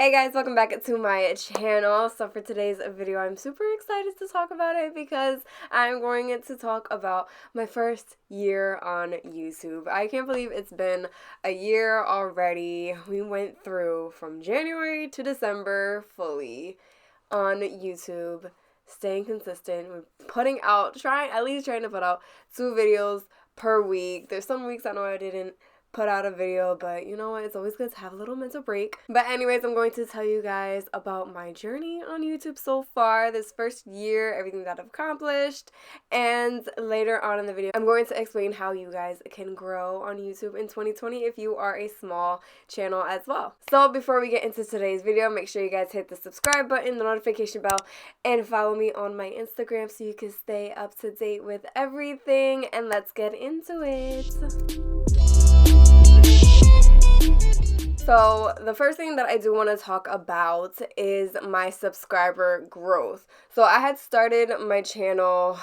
Hey guys, welcome back to my channel. So for today's video, I'm super excited to talk about it because I'm going to talk about my first year on YouTube. I can't believe it's been a year already. We went through from January to December fully on YouTube, staying consistent, at least trying to put out 2 videos per week. There's some weeks I know I didn't put out a video, but you know what, it's always good to have a little mental break. But anyways, I'm going to tell you guys about my journey on YouTube so far, this first year, everything that I've accomplished, and later on in the video I'm going to explain how you guys can grow on YouTube in 2020 if you are a small channel as well. So before we get into today's video, make sure you guys hit the subscribe button, the notification bell, and follow me on my Instagram so you can stay up to date with everything, and let's get into it. So the first thing that I do want to talk about is my subscriber growth. So I had started my channel,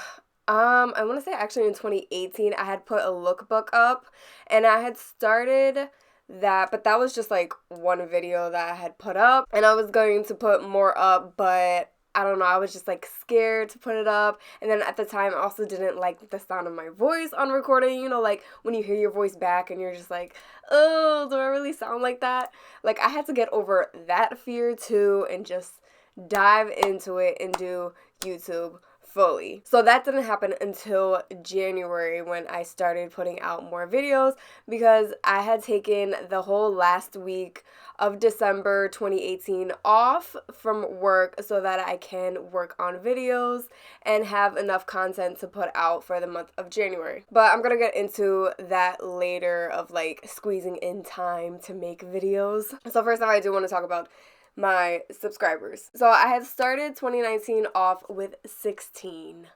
I want to say actually in 2018. I had put a lookbook up and I had started that, but that was just like one video that I had put up, and I was going to put more up, but I don't know, I was just like scared to put it up. And then at the time I also didn't like the sound of my voice on recording, you know, like when you hear your voice back and you're just like, oh, do I really sound like that? Like I had to get over that fear too and just dive into it and do YouTube fully. So that didn't happen until January when I started putting out more videos, because I had taken the whole last week of December 2018 off from work so that I can work on videos and have enough content to put out for the month of January. But I'm gonna get into that later of like squeezing in time to make videos. So first off, I do want to talk about my subscribers. So I had started 2019 off with 16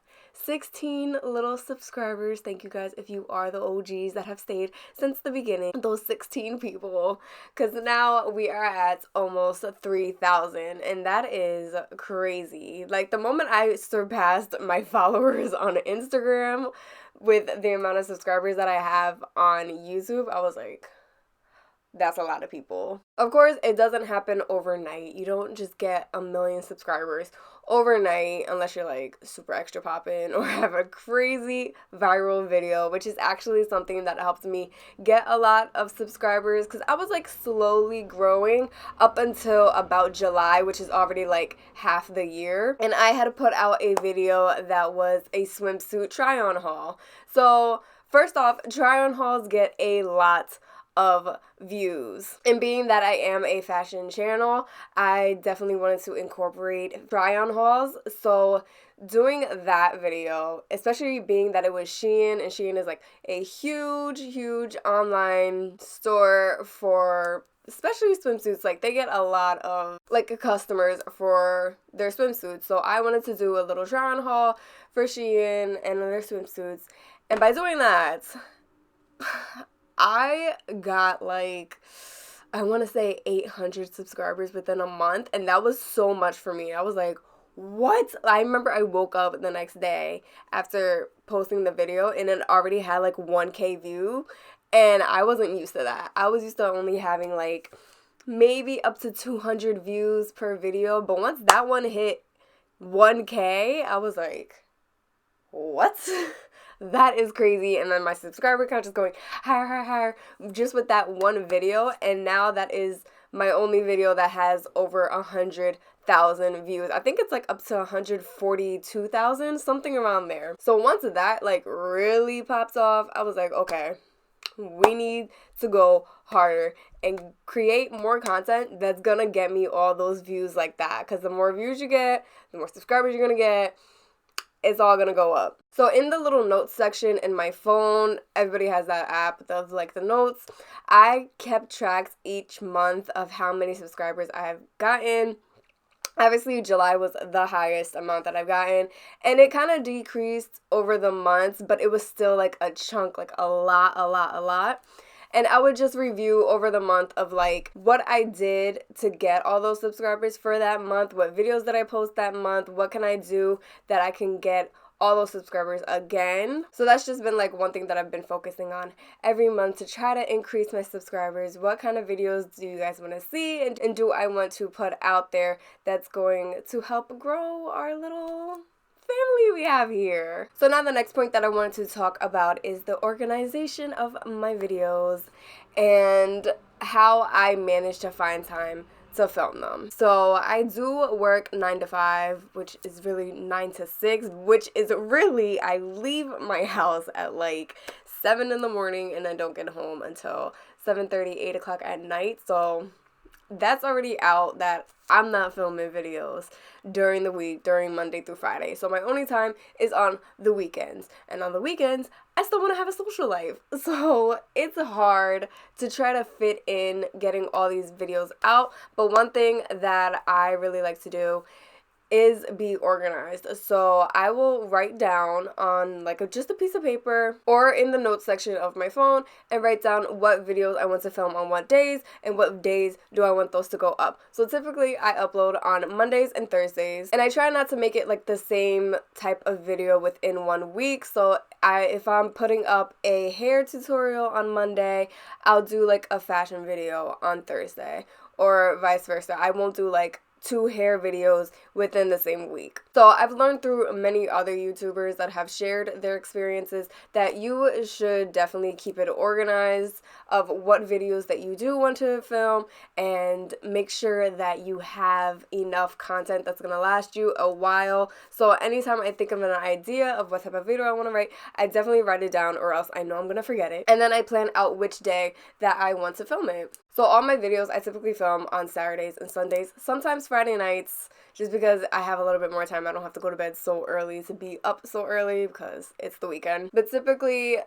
little subscribers. Thank you guys if you are the OGs that have stayed since the beginning, those 16 people, because now we are at almost 3,000, and that is crazy. Like the moment I surpassed my followers on Instagram with the amount of subscribers that I have on YouTube, I was like, that's a lot of people. Of course, it doesn't happen overnight. You don't just get 1 million subscribers overnight unless you're like super extra poppin' or have a crazy viral video, which is actually something that helped me get a lot of subscribers, because I was like slowly growing up until about July, which is already like half the year. And I had put out a video that was a swimsuit try-on haul. So first off, try-on hauls get a lot of views, and being that I am a fashion channel, I definitely wanted to incorporate try-on hauls. So doing that video, especially being that it was Shein, and Shein is like a huge online store for especially swimsuits. Like they get a lot of like customers for their swimsuits, so I wanted to do a little try-on haul for Shein and their swimsuits. And by doing that, I got like, I want to say 800 subscribers within a month, and that was so much for me. I was like, what? I remember I woke up the next day after posting the video and it already had like 1K view, and I wasn't used to that. I was used to only having like maybe up to 200 views per video, but once that one hit 1K, I was like, what? That is crazy. And then my subscriber count just going higher just with that one video, and now that is my only video that has over 100,000 views. I think it's like up to 142,000, something around there. So once that like really pops off, I was like, okay, we need to go harder and create more content that's gonna get me all those views like that, because the more views you get, the more subscribers you're gonna get. It's all gonna go up. So in the little notes section in my phone, everybody has that app of like the notes. I kept tracks each month of how many subscribers I have gotten. Obviously, July was the highest amount that I've gotten, and it kind of decreased over the months, but it was still like a chunk, like a lot. And I would just review over the month of like what I did to get all those subscribers for that month, what videos did I post that month, what can I do that I can get all those subscribers again. So that's just been like one thing that I've been focusing on every month to try to increase my subscribers. What kind of videos do you guys want to see, and do I want to put out there that's going to help grow our little family we have here? So now the next point that I wanted to talk about is the organization of my videos and how I manage to find time to film them. So I do work 9 to 5, which is really 9 to 6, which is really, I leave my house at like 7 in the morning and I don't get home until 7:30, 8 o'clock at night. So that's already out that I'm not filming videos during the week, during Monday through Friday. So my only time is on the weekends. And on the weekends, I still want to have a social life. So it's hard to try to fit in getting all these videos out. But one thing that I really like to do is be organized. So I will write down on like just a piece of paper or in the notes section of my phone and write down what videos I want to film on what days and what days do I want those to go up. So typically I upload on Mondays and Thursdays, and I try not to make it like the same type of video within 1 week. So if I'm putting up a hair tutorial on Monday, I'll do like a fashion video on Thursday, or vice versa. I won't do like 2 hair videos within the same week. So I've learned through many other YouTubers that have shared their experiences that you should definitely keep it organized of what videos that you do want to film, and make sure that you have enough content that's gonna last you a while. So anytime I think of an idea of what type of video I want to write, I definitely write it down, or else I know I'm gonna forget it. And then I plan out which day that I want to film it. So all my videos I typically film on Saturdays and Sundays, sometimes Friday nights, just because I have a little bit more time. I don't have to go to bed so early to be up so early because it's the weekend. But typically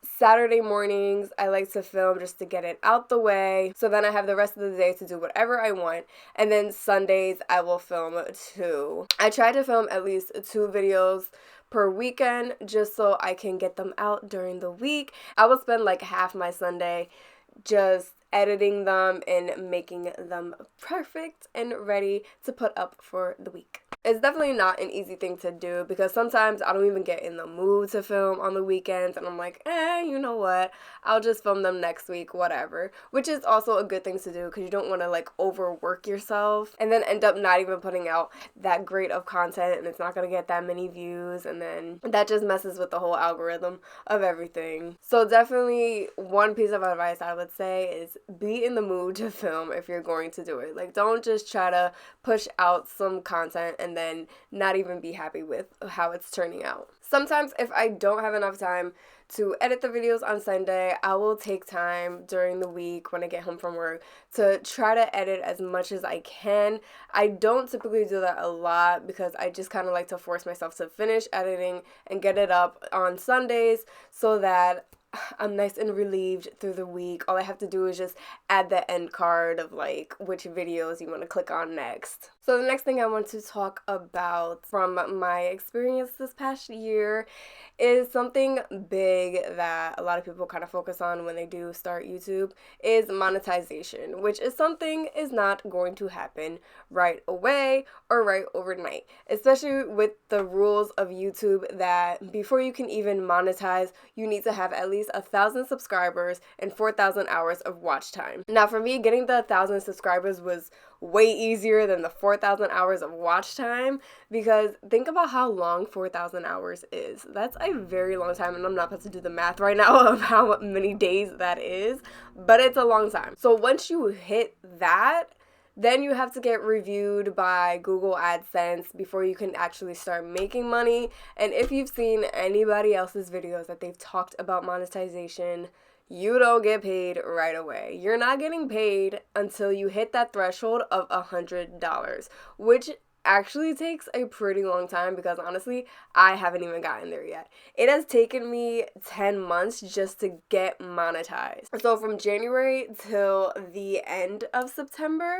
Saturday mornings I like to film just to get it out the way, so then I have the rest of the day to do whatever I want. And then Sundays I will film too. I try to film at least 2 videos per weekend just so I can get them out during the week. I will spend like half my Sunday just editing them and making them perfect and ready to put up for the week. It's definitely not an easy thing to do because sometimes I don't even get in the mood to film on the weekends, and I'm like, you know what, I'll just film them next week, whatever, which is also a good thing to do because you don't want to like overwork yourself and then end up not even putting out that great of content, and it's not going to get that many views, and then that just messes with the whole algorithm of everything. So definitely one piece of advice I would say is be in the mood to film if you're going to do it. Like, don't just try to push out some content and then not even be happy with how it's turning out. Sometimes if I don't have enough time to edit the videos on Sunday, I will take time during the week when I get home from work to try to edit as much as I can. I don't typically do that a lot because I just kind of like to force myself to finish editing and get it up on Sundays so that I'm nice and relieved through the week. All I have to do is just add the end card of like which videos you want to click on next. So the next thing I want to talk about from my experience this past year is something big that a lot of people kind of focus on when they do start YouTube, is monetization, which is something is not going to happen right away or right overnight, especially with the rules of YouTube that before you can even monetize, you need to have at least 1,000 subscribers and 4,000 hours of watch time. Now for me, getting the 1,000 subscribers was way easier than the 4,000 hours of watch time, because think about how long 4,000 hours is. That's a very long time, and I'm not about to do the math right now of how many days that is, but it's a long time. So once you hit that, then you have to get reviewed by Google AdSense before you can actually start making money. And if you've seen anybody else's videos that they've talked about monetization, you don't get paid right away. You're not getting paid until you hit that threshold of $100, which actually takes a pretty long time because honestly, I haven't even gotten there yet. It has taken me 10 months just to get monetized. So from January till the end of September,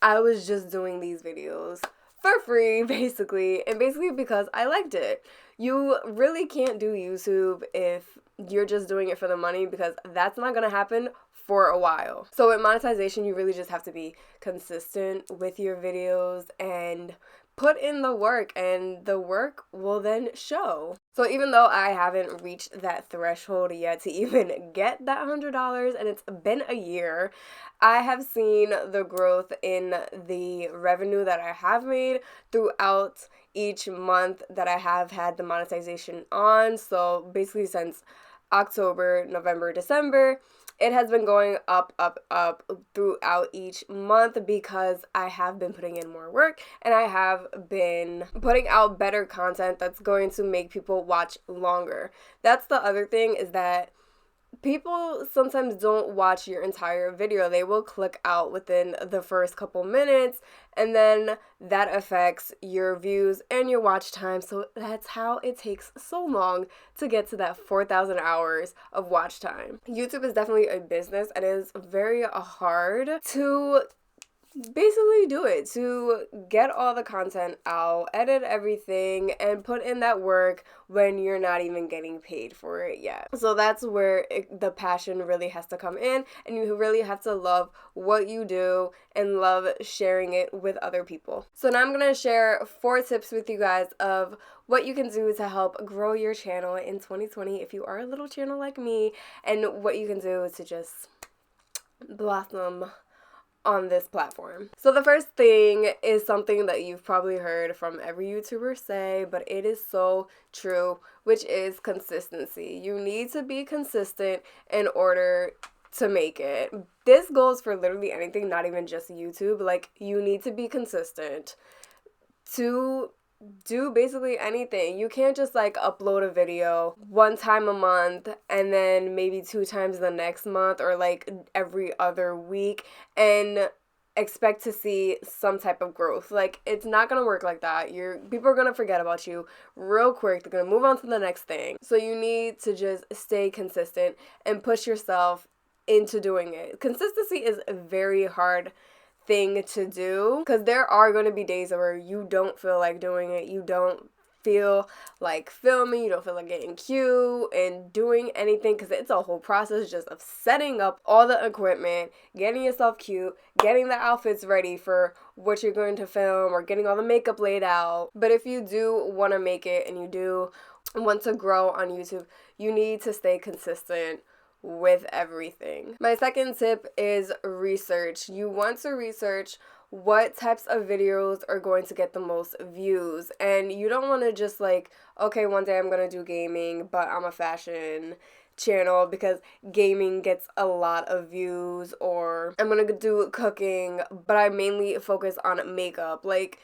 I was just doing these videos for free, basically, and basically because I liked it. You really can't do YouTube if you're just doing it for the money, because that's not gonna happen for a while. So with monetization, you really just have to be consistent with your videos and put in the work and the work will then show. So even though I haven't reached that threshold yet to even get that $100 and it's been a year, I have seen the growth in the revenue that I have made throughout each month that I have had the monetization on. So basically since October, November, December, it has been going up, up, up throughout each month because I have been putting in more work and I have been putting out better content that's going to make people watch longer. That's the other thing, is that people sometimes don't watch your entire video. They will click out within the first couple minutes, and then that affects your views and your watch time. So that's how it takes so long to get to that 4,000 hours of watch time. YouTube is definitely a business and it is very hard to basically do it, to get all the content out, edit everything, and put in that work when you're not even getting paid for it yet. So that's where the passion really has to come in, and you really have to love what you do and love sharing it with other people. So now I'm gonna share 4 tips with you guys of what you can do to help grow your channel in 2020 if you are a little channel like me, and what you can do to just blossom on this platform. So the first thing is something that you've probably heard from every YouTuber say, but it is so true, which is consistency. You need to be consistent in order to make it. This goes for literally anything, not even just YouTube. Like, you need to be consistent to do basically anything. You can't just like upload a video 1 time a month and then maybe 2 times the next month, or like every other week, and expect to see some type of growth. Like, it's not gonna work like that. People are gonna forget about you real quick. They're gonna move on to the next thing. So you need to just stay consistent and push yourself into doing it. Consistency is a very hard thing to do, because there are going to be days where you don't feel like doing it, you don't feel like filming, you don't feel like getting cute and doing anything, because it's a whole process just of setting up all the equipment, getting yourself cute, getting the outfits ready for what you're going to film, or getting all the makeup laid out. But if you do want to make it and you do want to grow on YouTube, you need to stay consistent with everything. My second tip is research. You want to research what types of videos are going to get the most views, and you don't want to just like, okay, one day I'm gonna do gaming, but I'm a fashion channel because gaming gets a lot of views, or I'm gonna do cooking but I mainly focus on makeup. Like,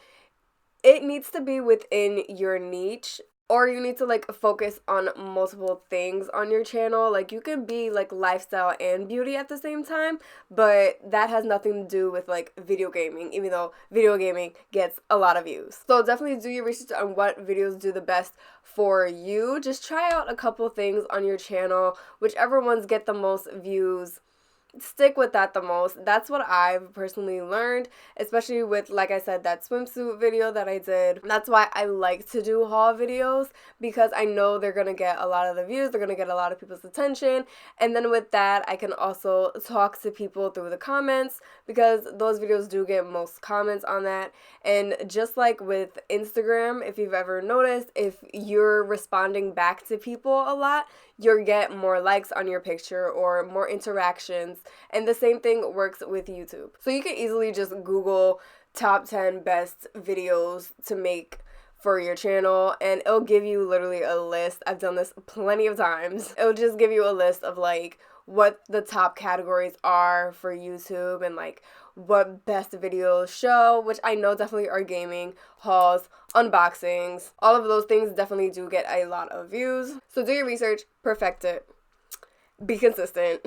it needs to be within your niche, or you need to like focus on multiple things on your channel. Like, you can be like lifestyle and beauty at the same time, but that has nothing to do with like video gaming, even though video gaming gets a lot of views. So definitely do your research on what videos do the best for you. Just try out a couple things on your channel, whichever ones get the most views, stick with that the most. That's what I've personally learned, especially with, like I said, that swimsuit video that I did. That's why I like to do haul videos, because I know they're gonna get a lot of the views, they're gonna get a lot of people's attention, and then with that I can also talk to people through the comments, because those videos do get most comments on that. And just like with Instagram, if you've ever noticed, if you're responding back to people a lot, you'll get more likes on your picture or more interactions. And the same thing works with YouTube. So you can easily just Google top 10 best videos to make for your channel, and it'll give you literally a list. I've done this plenty of times. It'll just give you a list of like what the top categories are for YouTube, and like what best videos show, which I know definitely are gaming, hauls, unboxings. All of those things definitely do get a lot of views. So do your research, perfect it, be consistent,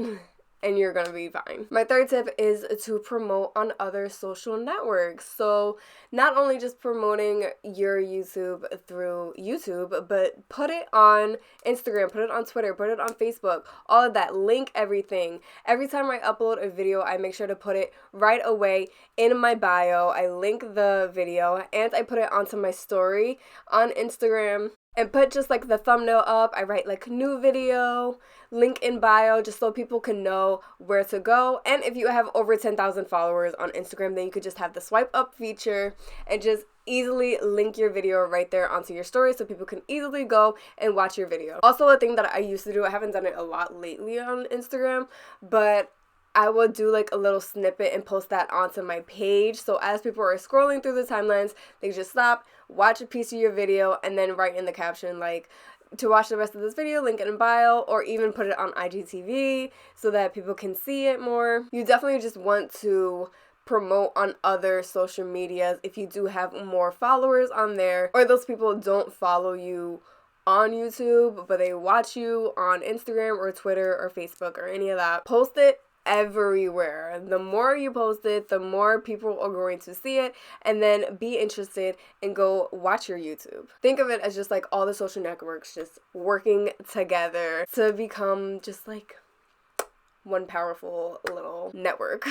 and you're gonna be fine. My third tip is to promote on other social networks. So not only just promoting your YouTube through YouTube, but put it on Instagram, put it on Twitter, put it on Facebook, all of that. Link everything. Every time I upload a video, I make sure to put it right away in my bio. I link the video and I put it onto my story on Instagram. and put just like the thumbnail up. I write like new video, link in bio, just so people can know where to go. And if you have over 10,000 followers on Instagram, then you could just have the swipe up feature and just easily link your video right there onto your story so people can easily go and watch your video. Also, a thing that I used to do, I haven't done it a lot lately on Instagram, but I will do like a little snippet and post that onto my page. So as people are scrolling through the timelines, they can just stop, watch a piece of your video, and then write in the caption like, to watch the rest of this video, link it in bio, or even put it on IGTV so that people can see it more. You definitely just want to promote on other social medias if you do have more followers on there, or those people don't follow you on YouTube, but they watch you on Instagram or Twitter or Facebook or any of that. Post it everywhere. The more you post it, the more people are going to see it and then be interested and go watch your YouTube. Think of it as just like all the social networks just working together to become just like one powerful little network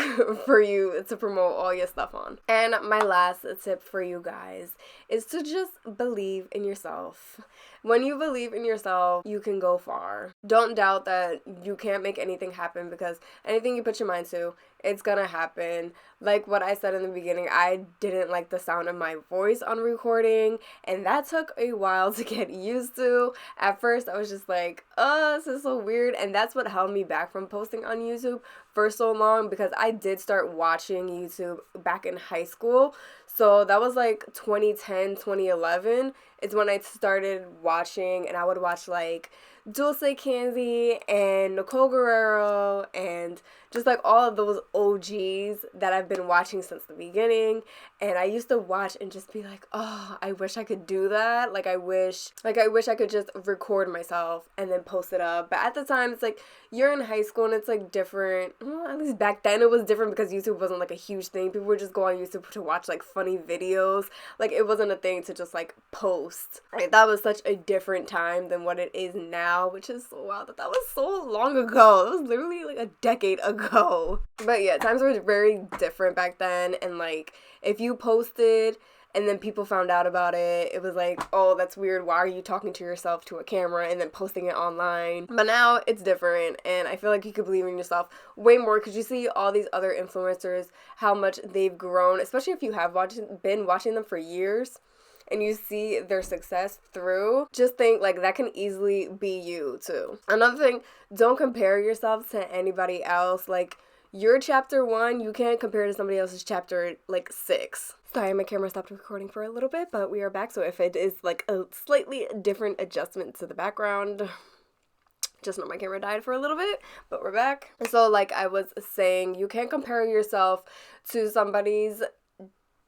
for you to promote all your stuff on. And my last tip for you guys is to just believe in yourself. When you believe in yourself, you can go far. Don't doubt that you can't make anything happen, because anything you put your mind to, it's gonna happen. Like what I said in the beginning, I didn't like the sound of my voice on recording, and that took a while to get used to. At first, I was just like, oh, this is so weird, and that's what held me back from posting on YouTube for so long, because I did start watching YouTube back in high school. So that was like 2010, 2011 is when I started watching, and I would watch like Dulce Candy and Nicole Guerrero and just like all of those OGs that I've been watching since the beginning. And I used to watch and just be like, oh, I wish I could do that. I wish I could just record myself and then post it up. But at the time, it's like you're in high school and it's like different. Well, at least back then it was different because YouTube wasn't like a huge thing. People would just go on YouTube to watch like funny videos. Like it wasn't a thing to just like post. Like that was such a different time than what it is now, which is so wild that was so long ago. It was literally like a decade ago. But yeah, times were very different back then, and like if you posted and then people found out about it, it was like, oh, that's weird. Why are you talking to yourself to a camera and then posting it online? But now it's different, and I feel like you could believe in yourself way more because you see all these other influencers, how much they've grown, especially if you have been watching them for years and you see their success through. Just think like that can easily be you too. Another thing, don't compare yourself to anybody else. Like your chapter 1, you can't compare to somebody else's chapter like 6. Sorry, my camera stopped recording for a little bit, but we are back. So if it is like a slightly different adjustment to the background, just know my camera died for a little bit, but we're back. So like I was saying, you can't compare yourself to somebody's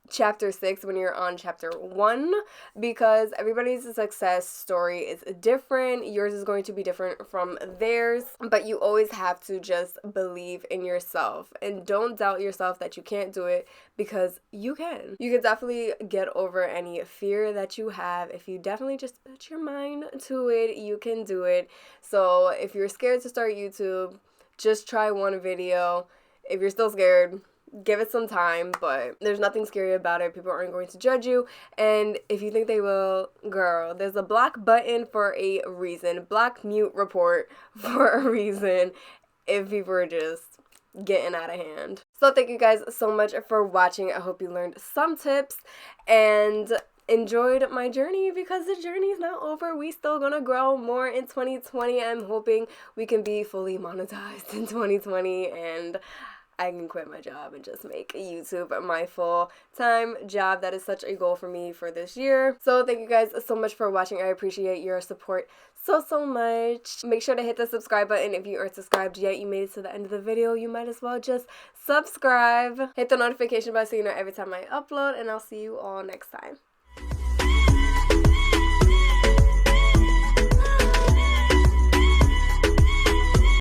chapter 6 when you're on chapter 1, because everybody's success story is different. Yours is going to be different from theirs, but you always have to just believe in yourself and don't doubt yourself that you can't do it, because you can. You can definitely get over any fear that you have. If you definitely just put your mind to it, you can do it. So if you're scared to start YouTube, just try one video. If you're still scared, give it some time, but there's nothing scary about it. People aren't going to judge you, and if you think they will, girl, there's a block button for a reason. Block mute report for a reason if people are just getting out of hand. So thank you guys so much for watching. I hope you learned some tips and enjoyed my journey, because the journey is not over. We still gonna grow more in 2020. I'm hoping we can be fully monetized in 2020 and I can quit my job and just make YouTube my full-time job. That is such a goal for me for this year. So thank you guys so much for watching. I appreciate your support so much. Make sure to hit the subscribe button if you aren't subscribed yet. You made it to the end of the video. You might as well just subscribe. Hit the notification bell so you know every time I upload, and I'll see you all next time.